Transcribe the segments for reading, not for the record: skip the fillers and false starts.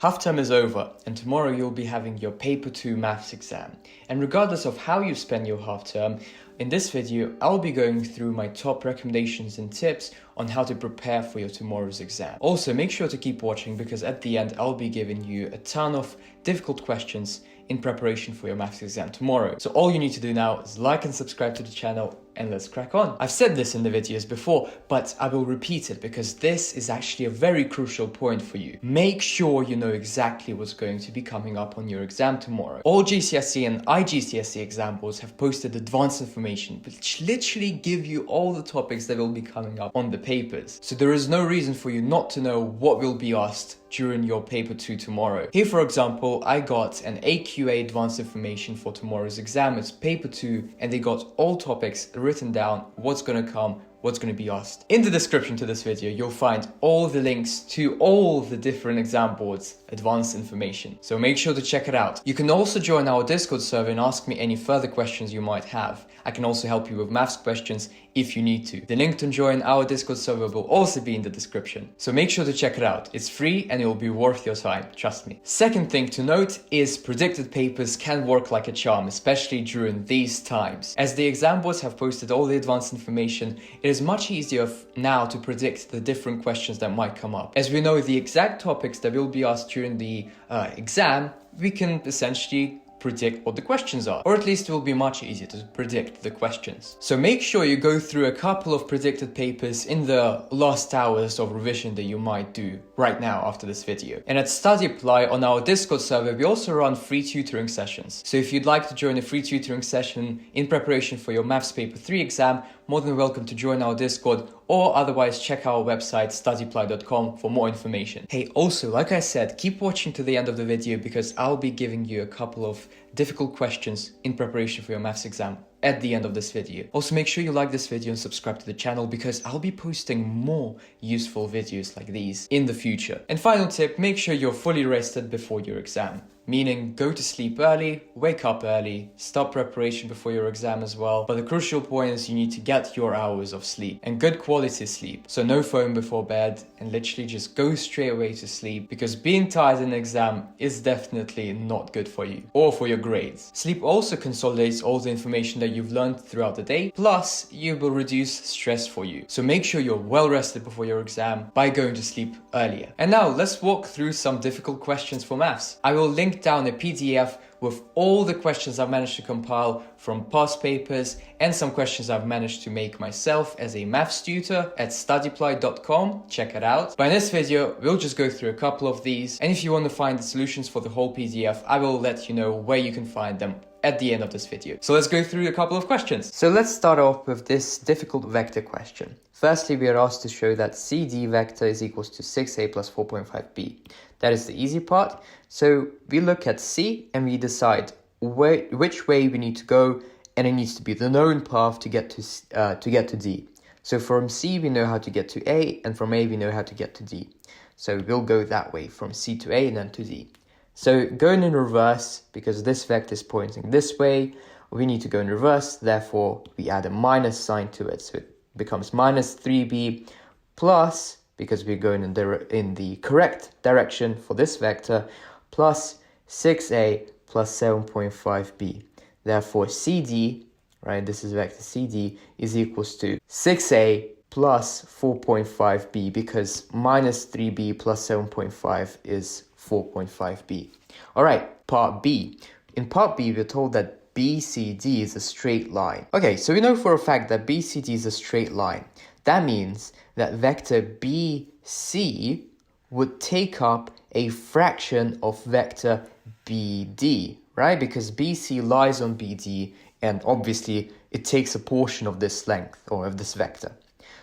Half term is over and tomorrow you'll be having your paper 2 maths exam. And regardless of how you spend your half term, in this video I'll be going through my top recommendations and tips on how to prepare for your tomorrow's exam. Also, make sure to keep watching because at the end I'll be giving you a ton of difficult questions in preparation for your maths exam tomorrow. So all you need to do now is like and subscribe to the channel and let's crack on. I've said this in the videos before, but I will repeat it because this is actually a very crucial point for you. Make sure you know exactly what's going to be coming up on your exam tomorrow. All GCSE and IGCSE exam boards have posted advanced information, which literally give you all the topics that will be coming up on the papers. So there is no reason for you not to know what will be asked during your paper 2 tomorrow. Here, for example, I got an AQA Advance Information for tomorrow's exam. It's paper 2 and they got all topics written down, what's going to come, what's going to be asked. In the description to this video, you'll find all the links to all the different exam boards' advanced information. So make sure to check it out. You can also join our Discord server and ask me any further questions you might have. I can also help you with maths questions if you need to. The link to join our Discord server will also be in the description. So make sure to check it out. It's free and it will be worth your time, trust me. Second thing to note is predicted papers can work like a charm, especially during these times. As the exam boards have posted all the advanced information, it is much easier now to predict the different questions that might come up. As we know the exact topics that will be asked during the exam, we can essentially predict what the questions are, or at least it will be much easier to predict the questions. So make sure you go through a couple of predicted papers in the last hours of revision that you might do right now after this video. And at Study Apply on our Discord server, we also run free tutoring sessions. So if you'd like to join a free tutoring session in preparation for your Maths Paper 3 exam, more than welcome to join our Discord, or otherwise check our website studyapply.com for more information. Hey, also, like I said, keep watching to the end of the video because I'll be giving you a couple of difficult questions in preparation for your maths exam at the end of this video. Also, make sure you like this video and subscribe to the channel because I'll be posting more useful videos like these in the future. And final tip, make sure you're fully rested before your exam. Meaning go to sleep early, wake up early, start preparation before your exam as well. But the crucial point is you need to get your hours of sleep and good quality sleep. So no phone before bed and literally just go straight away to sleep because being tired in an exam is definitely not good for you or for your grades. Sleep also consolidates all the information that you've learned throughout the day, plus you will reduce stress for you. So make sure you're well rested before your exam by going to sleep earlier. And now let's walk through some difficult questions for maths. I will link down a PDF with all the questions I've managed to compile from past papers and some questions I've managed to make myself as a maths tutor at studyapply.com. Check it out. But in this video, we'll just go through a couple of these. And if you want to find the solutions for the whole PDF, I will let you know where you can find them at the end of this video. So let's go through a couple of questions. So let's start off with this difficult vector question. Firstly, we are asked to show that CD vector is equals to 6a plus 4.5b. That is the easy part. So we look at C and we decide which way we need to go, and it needs to be the known path to get to D. So from C we know how to get to A, and from A we know how to get to D. So we'll go that way from C to A and then to D. So going in reverse, because this vector is pointing this way, we need to go in reverse, therefore we add a minus sign to it. So it becomes minus 3b plus, because we're going in the correct direction for this vector, plus 6a plus 7.5b. Therefore CD, right, this is vector CD, is equals to 6a plus 4.5b because minus 3b plus 7.5 is 4.5b. All right, part B. In part B, we're told that BCD is a straight line. Okay, so we know for a fact that BCD is a straight line. That means that vector BC would take up a fraction of vector BD, right? Because BC lies on BD and obviously it takes a portion of this length or of this vector.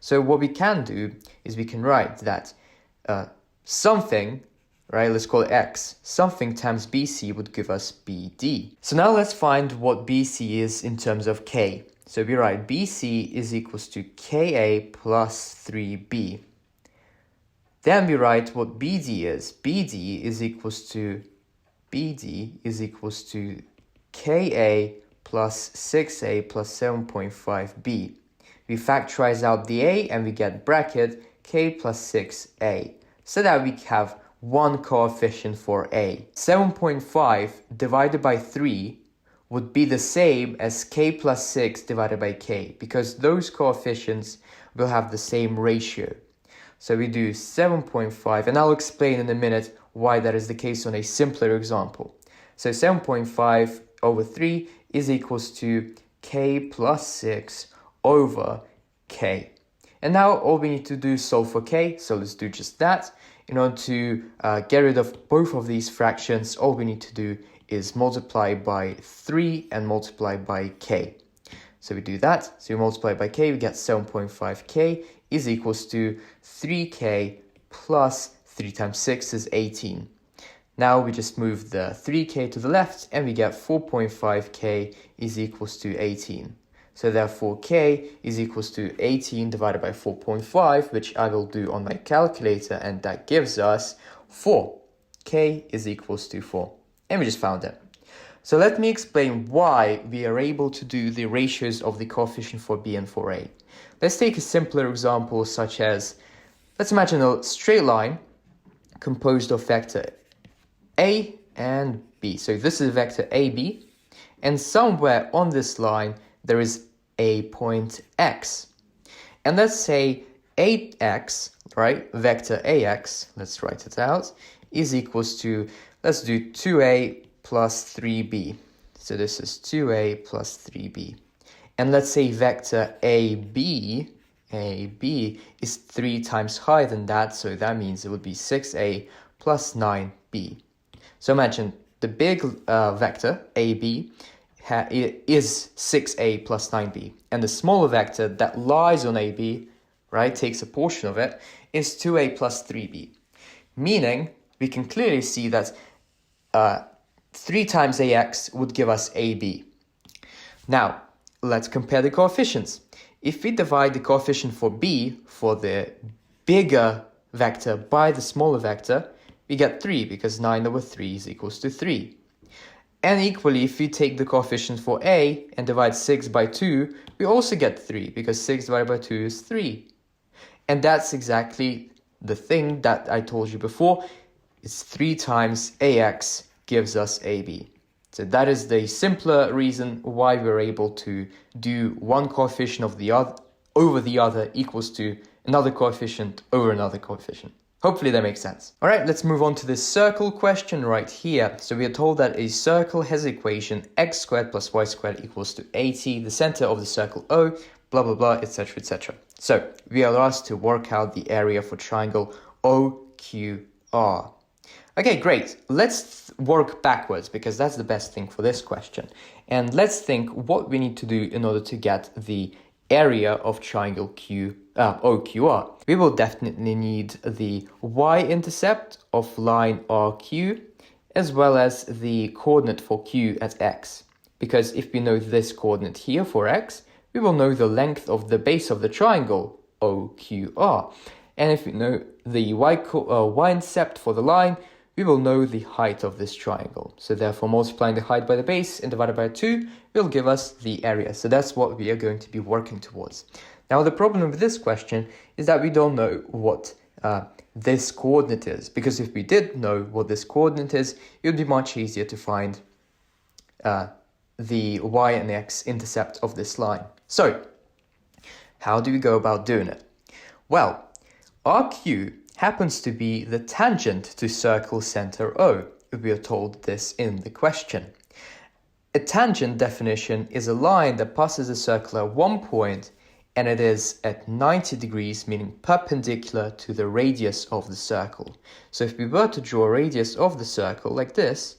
So what we can do is we can write that something, right, let's call it x, something times BC would give us BD. So now let's find what BC is in terms of K. So we write BC is equals to KA plus 3B. Then we write what BD is. BD is equals to KA plus 6A plus 7.5B. We factorize out the A and we get bracket K plus 6A. So that we have one coefficient for a. 7.5 divided by 3 would be the same as k plus 6 divided by k, because those coefficients will have the same ratio. So we do 7.5, and I'll explain in a minute why that is the case on a simpler example. So 7.5 over 3 is equals to k plus 6 over k. And now all we need to do is solve for k, so let's do just that. In order to get rid of both of these fractions, all we need to do is multiply by 3 and multiply by k. So we do that. So we multiply by k, we get 7.5k is equals to 3k plus 3 times 6 is 18. Now we just move the 3k to the left and we get 4.5k is equals to 18. So therefore k is equals to 18 divided by 4.5, which I will do on my calculator, and that gives us 4. K is equals to 4. And we just found it. So let me explain why we are able to do the ratios of the coefficient for b and for a. Let's take a simpler example such as, let's imagine a straight line composed of vector a and b. So this is vector ab, and somewhere on this line there is a point x. And let's say 8x, right, vector ax, let's write it out, is equals to, let's do 2a plus 3b. So this is 2a plus 3b. And let's say vector AB is 3 times higher than that, so that means it would be 6a plus 9b. So imagine the big vector AB is 6a plus 9b, and the smaller vector that lies on AB, right, takes a portion of it, is 2a plus 3b. Meaning, we can clearly see that 3 times ax would give us ab. Now, let's compare the coefficients. If we divide the coefficient for b, for the bigger vector, by the smaller vector, we get 3, because 9 over 3 is equals to 3. And equally, if we take the coefficient for a and divide 6 by 2, we also get 3, because 6 divided by 2 is 3. And that's exactly the thing that I told you before. It's 3 times ax gives us ab. So that is the simpler reason why we're able to do one coefficient of the other over the other equals to another coefficient over another coefficient. Hopefully that makes sense. All right, let's move on to this circle question right here. So we are told that a circle has equation x squared plus y squared equals to 80, the center of the circle O, blah, blah, blah, etc., etc. So we are asked to work out the area for triangle OQR. Okay, great. Let's work backwards, because that's the best thing for this question. And let's think what we need to do in order to get the area of triangle OQR. We will definitely need the y-intercept of line RQ, as well as the coordinate for Q at x. Because if we know this coordinate here for x, we will know the length of the base of the triangle OQR. And if we know the y-intercept for the line, we will know the height of this triangle. So therefore, multiplying the height by the base and divided by 2 will give us the area. So that's what we are going to be working towards. Now, the problem with this question is that we don't know what this coordinate is. Because if we did know what this coordinate is, it would be much easier to find the y and x intercept of this line. So, how do we go about doing it? Well, RQ happens to be the tangent to circle center O. We are told this in the question. A tangent definition is a line that passes a circle at one point and it is at 90 degrees, meaning perpendicular to the radius of the circle. So if we were to draw a radius of the circle like this,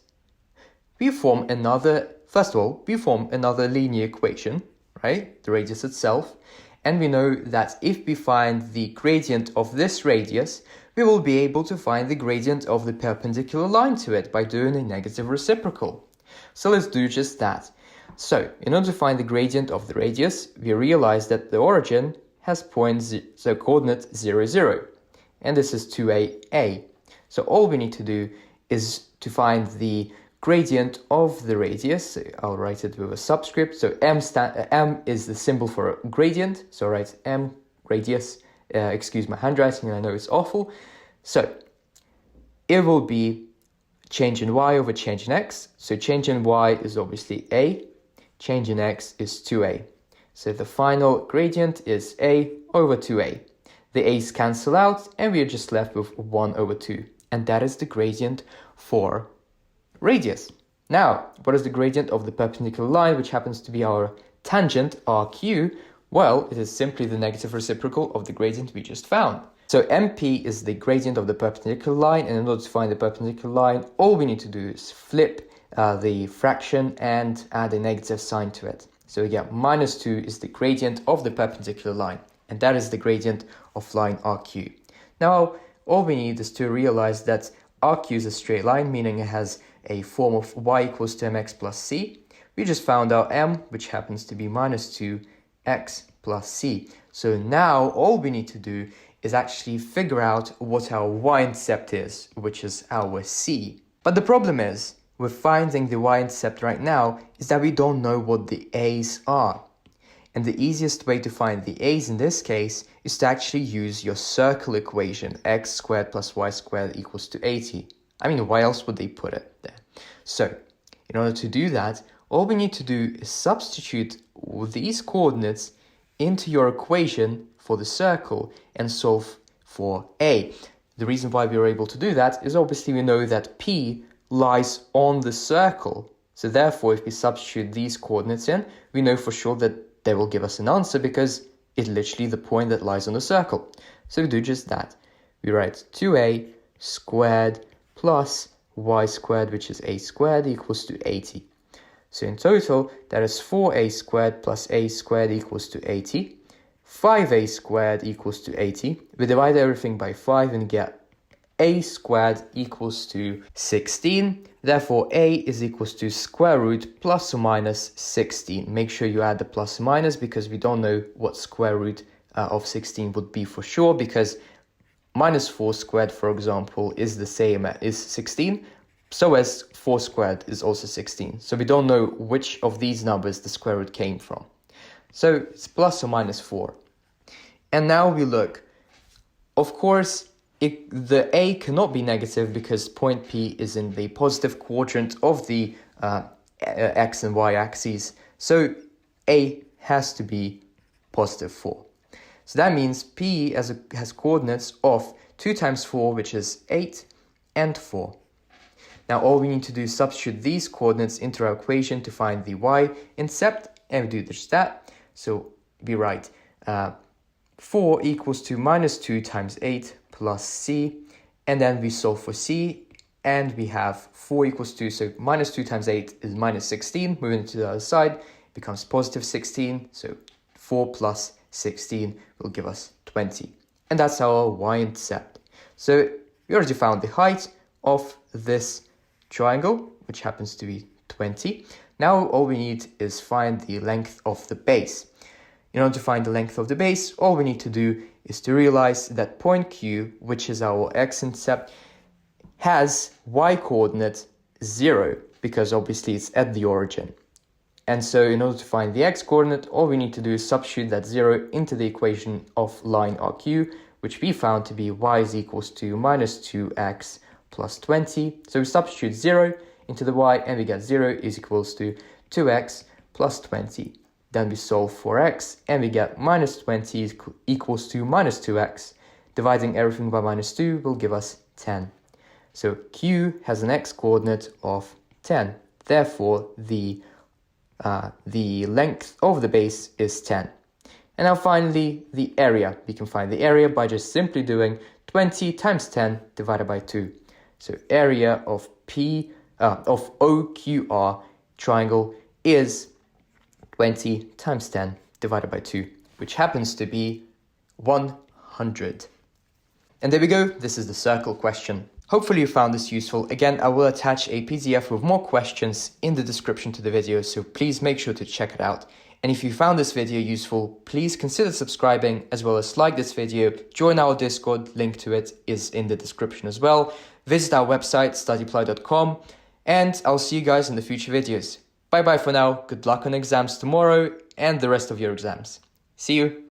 we form another linear equation, right? The radius itself. And we know that if we find the gradient of this radius, we will be able to find the gradient of the perpendicular line to it by doing a negative reciprocal. So let's do just that. So, in order to find the gradient of the radius, we realize that the origin has coordinate 0, 0. And this is 2a. So all we need to do is to find the gradient of the radius. I'll write it with a subscript. So m is the symbol for gradient. So I'll write m radius. Excuse my handwriting, I know it's awful. So it will be change in y over change in x. So change in y is obviously a, change in x is 2a. So the final gradient is a over 2a. The a's cancel out and we are just left with 1 over 2. And that is the gradient for radius. Now, what is the gradient of the perpendicular line, which happens to be our tangent, RQ? Well, it is simply the negative reciprocal of the gradient we just found. So MP is the gradient of the perpendicular line, and in order to find the perpendicular line, all we need to do is flip the fraction and add a negative sign to it. So again, minus 2 is the gradient of the perpendicular line, and that is the gradient of line RQ. Now, all we need is to realize that RQ is a straight line, meaning it has a form of y equals to mx plus c. We just found out m, which happens to be minus 2x plus c. So now all we need to do is actually figure out what our y-intercept is, which is our c. But the problem is, with finding the y-intercept right now, is that we don't know what the a's are. And the easiest way to find the a's in this case is to actually use your circle equation, x squared plus y squared equals to 80. I mean, why else would they put it there? So, in order to do that, all we need to do is substitute these coordinates into your equation for the circle and solve for a. The reason why we are able to do that is obviously we know that P lies on the circle. So therefore, if we substitute these coordinates in, we know for sure that they will give us an answer because it's literally the point that lies on the circle. So we do just that. We write 2a squared plus y squared, which is a squared, equals to 80. So in total, that is 4a squared plus a squared equals to 80. 5a squared equals to 80. We divide everything by 5 and get a squared equals to 16. Therefore, a is equals to square root plus or minus 16. Make sure you add the plus or minus because we don't know what square root of 16 would be for sure, because minus 4 squared, for example, is the same as 16. So as 4 squared is also 16. So we don't know which of these numbers the square root came from. So it's plus or minus 4. And now we look. Of course, the a cannot be negative because point P is in the positive quadrant of the x and y axes. So a has to be positive 4. So that means P has coordinates of 2 times 4, which is 8, and 4. Now all we need to do is substitute these coordinates into our equation to find the y-intercept, and we do just that. So we write 4 equals to minus 2 times 8 plus c, and then we solve for c, and we have 4 equals to, so minus 2 times 8 is minus 16, moving to the other side, it becomes positive 16, so 4 plus 16 will give us 20. And that's our y-intercept. So we already found the height of this triangle, which happens to be 20. Now all we need is find the length of the base. In order to find the length of the base, all we need to do is to realize that point Q, which is our x-intercept, has y-coordinate 0, because obviously it's at the origin. And so in order to find the x-coordinate, all we need to do is substitute that 0 into the equation of line RQ, which we found to be y is equals to minus 2x plus 20. So we substitute 0 into the y, and we get 0 is equals to 2x plus 20. Then we solve for x, and we get minus 20 equals to minus 2x. Dividing everything by minus 2 will give us 10. So Q has an x-coordinate of 10. Therefore, the length of the base is 10. And now finally, the area. We can find the area by just simply doing 20 times 10 divided by 2. So area of OQR triangle is 20 times 10 divided by 2, which happens to be 100. And there we go. This is the circle question. Hopefully you found this useful. Again, I will attach a PDF with more questions in the description to the video, so please make sure to check it out. And if you found this video useful, please consider subscribing as well as like this video. Join our Discord, link to it is in the description as well. Visit our website, studyply.com, and I'll see you guys in the future videos. Bye bye for now, good luck on exams tomorrow and the rest of your exams. See you!